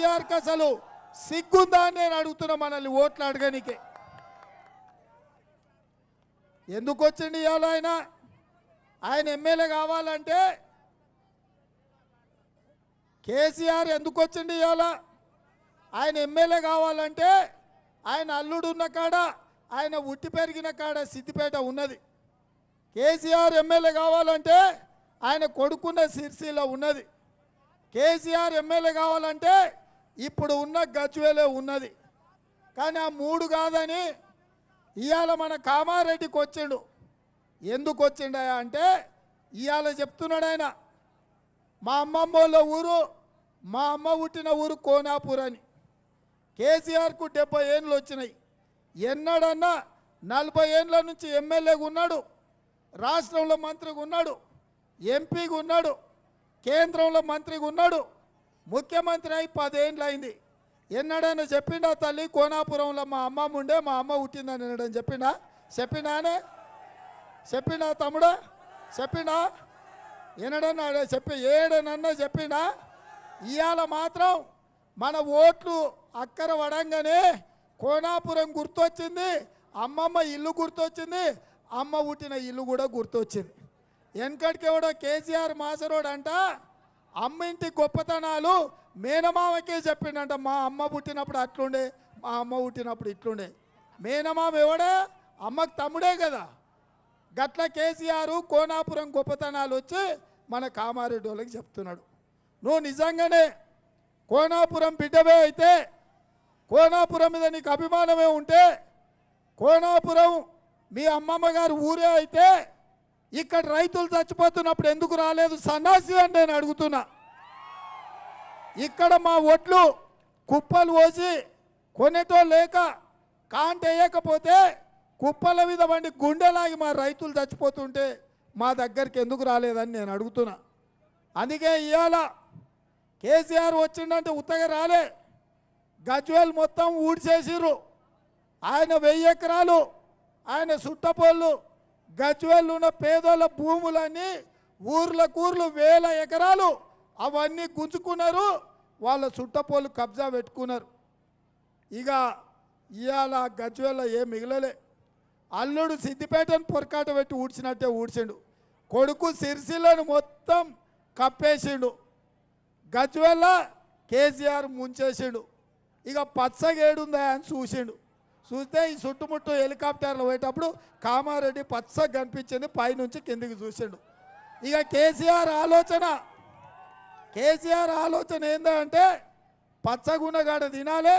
కేసీఆర్కి అసలు సిగ్గుందా అని నేను అడుగుతున్నా మనల్ని ఓట్లు అడగనికే. ఎందుకు వచ్చింది ఇవాళ ఆయన ఎమ్మెల్యే కావాలంటే కేసీఆర్ ఎందుకు వచ్చింది ఇవాళ ఆయన ఎమ్మెల్యే కావాలంటే ఆయన అల్లుడున్న కాడ ఆయన ఉట్టి పెరిగిన కాడ సిద్దిపేట ఉన్నది. కేసీఆర్ ఎమ్మెల్యే కావాలంటే ఆయన కొడుకున్న సిరిసిల్ల ఉన్నది. కేసీఆర్ ఎమ్మెల్యే కావాలంటే ఇప్పుడు ఉన్న గజ్వేలే ఉన్నది. కానీ ఆ మూడు కాదని ఇవాళ మన కామారెడ్డికి వచ్చిండు. ఎందుకు వచ్చిండా అంటే ఇవాళ చెప్తున్నాడు ఆయన, మా అమ్మమ్మ వాళ్ళ ఊరు, మా అమ్మ పుట్టిన ఊరు కోనాపూర్ అని. కేసీఆర్కు 70 ఏళ్ళు వచ్చినాయి. ఎన్నడన్నా 40 ఏళ్ళ నుంచి ఎమ్మెల్యేగా ఉన్నాడు, రాష్ట్రంలో మంత్రిగా ఉన్నాడు, ఎంపీగా ఉన్నాడు, కేంద్రంలో మంత్రిగా ఉన్నాడు, ముఖ్యమంత్రి అయి 10 ఏళ్ళు అయింది. ఎన్నడైనా చెప్పిండా తల్లి కోనాపురంలో మా అమ్మమ్మ ఉండే మా అమ్మ పుట్టిందని ఎన్నడని చెప్పిండానే చెప్పిండా తమ్ముడా చెప్పిండా ఎన్నడన్నా ఏడనన్నా చెప్పిండా? ఇవాళ మాత్రం మన ఓట్లు అక్కర పడంగానే కోనాపురం గుర్తొచ్చింది, అమ్మమ్మ ఇల్లు గుర్తొచ్చింది, అమ్మ పుట్టిన ఇల్లు కూడా గుర్తొచ్చింది. వెనకటికి ఎవడో కేసీఆర్ మాసరోడు అంట అమ్మ ఇంటి గొప్పతనాలు మేనమామకే చెప్పిండంట. మా అమ్మ పుట్టినప్పుడు అట్లుండే, మా అమ్మ పుట్టినప్పుడు ఇట్లుండే. మేనమామ ఎవడే? అమ్మకు తమ్ముడే కదా. గట్ల కేసీఆర్ కోనాపురం గొప్పతనాలు వచ్చి మన కామారెడ్డి వాళ్ళకి చెప్తున్నాడు. నువ్వు నిజంగానే కోనాపురం బిడ్డవే అయితే, కోనాపురం మీద నీకు అభిమానమే ఉంటే, కోనాపురం మీ అమ్మమ్మ గారు ఊరే అయితే ఇక్కడ రైతులు చచ్చిపోతున్నప్పుడు ఎందుకు రాలేదు సన్నాసి అని నేను అడుగుతున్నా. ఇక్కడ మా ఒట్లు కుప్పలు పోసి కొనేటో లేక కాంట వేయకపోతే కుప్పల మీద వండి గుండెలాగి మా రైతులు చచ్చిపోతుంటే మా దగ్గరికి ఎందుకు రాలేదని నేను అడుగుతున్నా. అందుకే ఇవాళ కేసీఆర్ వచ్చిందంటే ఉత్తగా రాలే, గజ్వేల్ మొత్తం ఊడ్చేసిర్రు. ఆయన 1000 ఎకరాలు ఆయన సుట్టపోళ్ళు గజ్వేల్ ఉన్న పేదోళ్ళ భూములన్నీ ఊర్లకూర్లు 1000 ఎకరాలు అవన్నీ గుంజుకున్నారు, వాళ్ళ సుట్టపోళ్ళు కబ్జా పెట్టుకున్నారు. ఇక ఇవాళ గజ్వేల్లో ఏం మిగలలే. అల్లుడు సిద్దిపేటను పొరకాట పెట్టి ఊడ్చినట్టే ఊడ్చిండు, కొడుకు సిరిసిల్లను మొత్తం కప్పేసిండు, గజ్వేల్ల కేసీఆర్ ముంచేసిండు. ఇక పచ్చగేడుందా అని చూసిండు. చూస్తే ఈ చుట్టుముట్టు హెలికాప్టర్లు పోయేటప్పుడు కామారెడ్డి పచ్చగా కనిపించింది, పైనుంచి కిందికి చూసిండు. ఇక కేసీఆర్ ఆలోచన ఏందంటే పచ్చగున్నగాడ తినాలి,